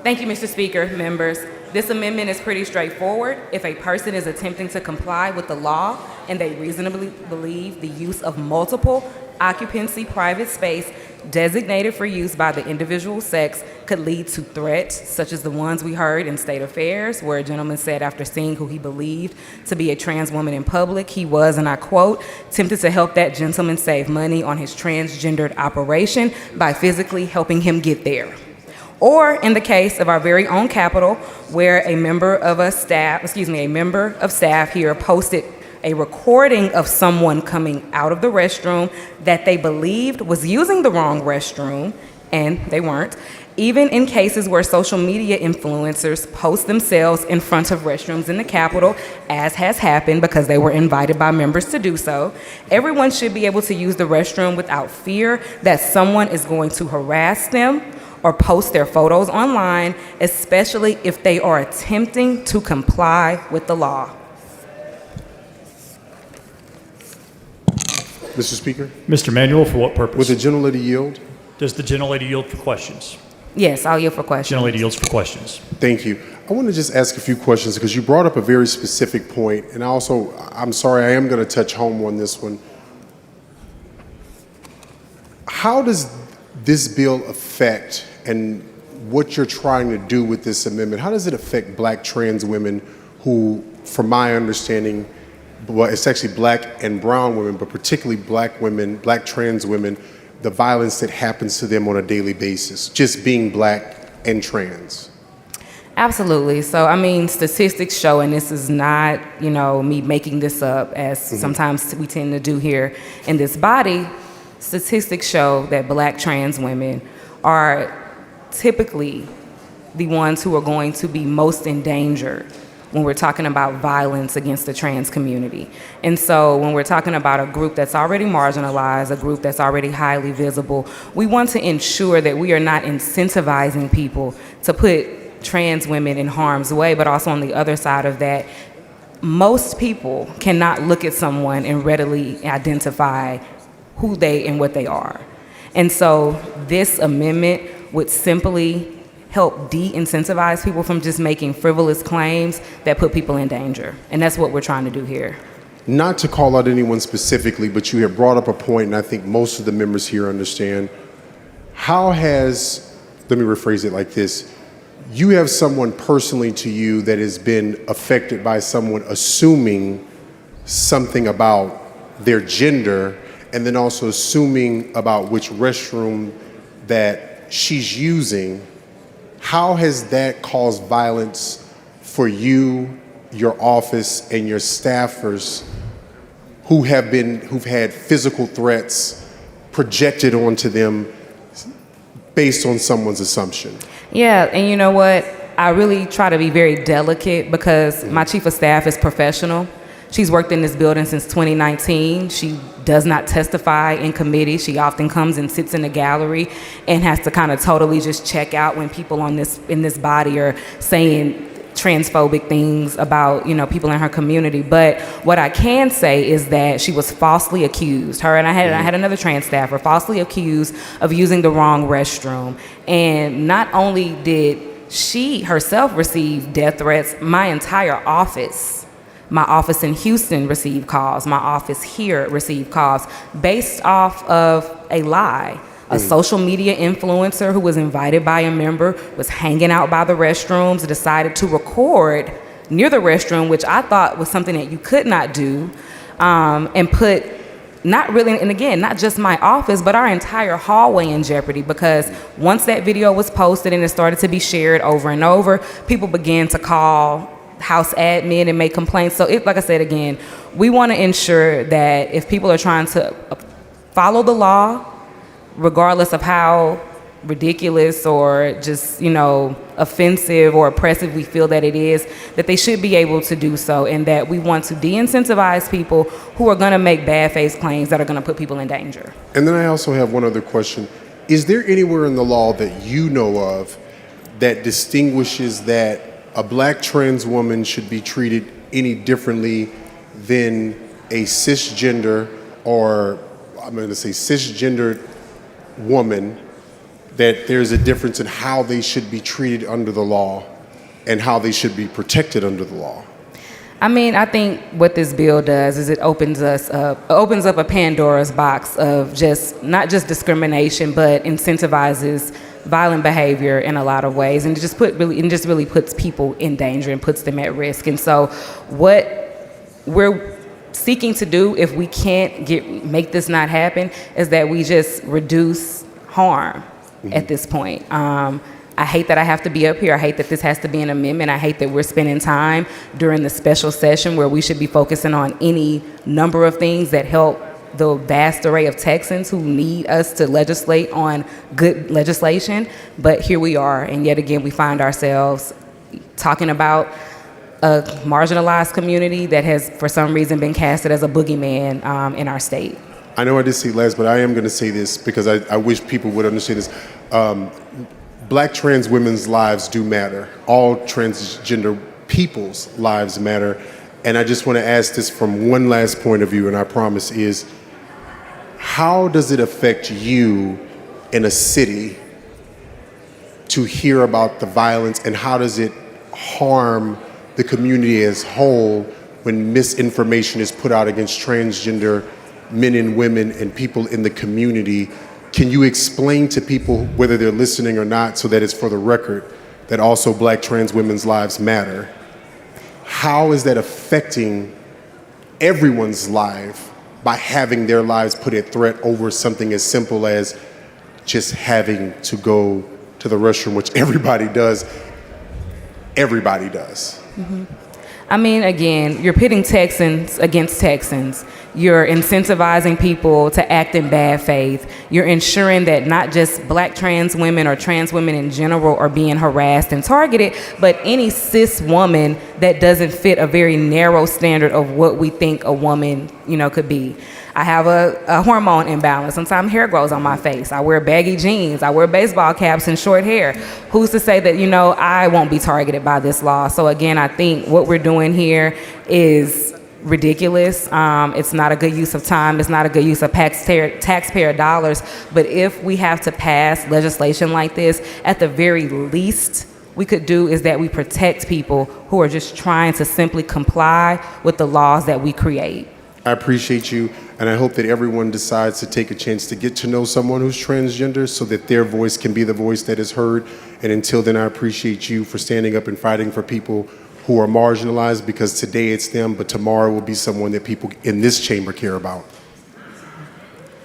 Thank you, Mr. Speaker, members. This amendment is pretty straightforward. If a person is attempting to comply with the law and they reasonably believe the use of multiple occupancy private space designated for use by the individual sex could lead to threats, such as the ones we heard in State Affairs, where a gentleman said after seeing who he believed to be a trans woman in public, he was, and I quote, tempted to help that gentleman save money on his transgendered operation by physically helping him get there. Or in the case of our very own Capitol, where a member of staff here posted a recording of someone coming out of the restroom that they believed was using the wrong restroom, and they weren't. Even in cases where social media influencers post themselves in front of restrooms in the Capitol, as has happened because they were invited by members to do so, everyone should be able to use the restroom without fear that someone is going to harass them or post their photos online, especially if they are attempting to comply with the law. Mr. Speaker, Mr. Manuel, for what purpose? would the gentlelady yield? Does the gentlelady yield for questions? Yes, I'll yield for questions. Gentlelady yields for questions. Thank you. I want to just ask a few questions because you brought up a very specific point, and I'm sorry, I am going to touch home on this one. How does this bill affect, and what you're trying to do with this amendment, how does it affect black trans women who, from my understanding, well, it's actually black and brown women, but particularly black women, black trans women, the violence that happens to them on a daily basis, just being black and trans? Absolutely. So, I mean, statistics show, and this is not, me making this up, as sometimes we tend to do here in this body, statistics show that black trans women are typically the ones who are going to be most endangered when we're talking about violence against the trans community. And so when we're talking about a group that's already marginalized, a group that's already highly visible, we want to ensure that we are not incentivizing people to put trans women in harm's way, but also on the other side of that, most people cannot look at someone and readily identify who they and what they are. And so this amendment would simply help de-incentivize people from just making frivolous claims that put people in danger. And that's what we're trying to do here. Not to call out anyone specifically, but you have brought up a point, and I think most of the members here understand. Let me rephrase it like this. You have someone personally to you that has been affected by someone assuming something about their gender, and then also assuming about which restroom that she's using. How has that caused violence for you, your office, and your staffers who've had physical threats projected onto them based on someone's assumption? Yeah, and you know what? I really try to be very delicate because my chief of staff is professional. She's worked in this building since 2019. She does not testify in committee. She often comes and sits in the gallery and has to kind of totally just check out when people in this body are saying transphobic things about, people in her community. But what I can say is that she was falsely accused. Her and I had another trans staffer falsely accused of using the wrong restroom. And not only did she herself receive death threats, my entire office. My office in Houston received calls. My office here received calls based off of a lie. A social media influencer who was invited by a member was hanging out by the restrooms, decided to record near the restroom, which I thought was something that you could not do, and put not just my office, but our entire hallway in jeopardy, because once that video was posted and it started to be shared over and over, people began to call house admin and make complaints. So like I said again, we want to ensure that if people are trying to follow the law, regardless of how ridiculous or just, offensive or oppressive we feel that it is, that they should be able to do so, and that we want to de-incentivize people who are going to make bad faith claims that are going to put people in danger. And then I also have one other question. Is there anywhere in the law that you know of that distinguishes that a black trans woman should be treated any differently than a cisgender, or I'm going to say cisgendered woman that there's a difference in how they should be treated under the law and how they should be protected under the law? I mean, I think what this bill does is it opens up a Pandora's box of not just discrimination, but incentivizes violent behavior in a lot of ways, and it just really puts people in danger and puts them at risk. And so, what we're seeking to do, if we can't make this not happen, is that we just reduce harm at this point. I hate that I have to be up here. I hate that this has to be an amendment. I hate that we're spending time during the special session where we should be focusing on any number of things that help the vast array of Texans who need us to legislate on good legislation. But here we are, and yet again, we find ourselves talking about a marginalized community that has, for some reason, been casted as a boogeyman in our state. I know I did say last, but I am going to say this because I wish people would understand this. Black trans women's lives do matter. All transgender people's lives matter. And I just want to ask this from one last point of view, and I promise is, how does it affect you in a city to hear about the violence, and how does it harm the community as whole when misinformation is put out against transgender men and women and people in the community? Can you explain to people, whether they're listening or not, so that it's for the record, that also Black trans women's lives matter? How is that affecting everyone's life by having their lives put at threat over something as simple as just having to go to the restroom, which everybody does? Everybody does. Mm-hmm. I mean, again, you're pitting Texans against Texans. You're incentivizing people to act in bad faith. You're ensuring that not just Black trans women or trans women in general are being harassed and targeted, but any cis woman that doesn't fit a very narrow standard of what we think a woman, could be. I have a hormone imbalance. Sometimes hair grows on my face. I wear baggy jeans. I wear baseball caps and short hair. Who's to say that, I won't be targeted by this law? So again, I think what we're doing here is ridiculous. It's not a good use of time. It's not a good use of taxpayer dollars. But if we have to pass legislation like this, at the very least we could do is that we protect people who are just trying to simply comply with the laws that we create. I appreciate you, and I hope that everyone decides to take a chance to get to know someone who's transgender so that their voice can be the voice that is heard. And until then, I appreciate you for standing up and fighting for people who are marginalized, because today it's them, but tomorrow will be someone that people in this chamber care about.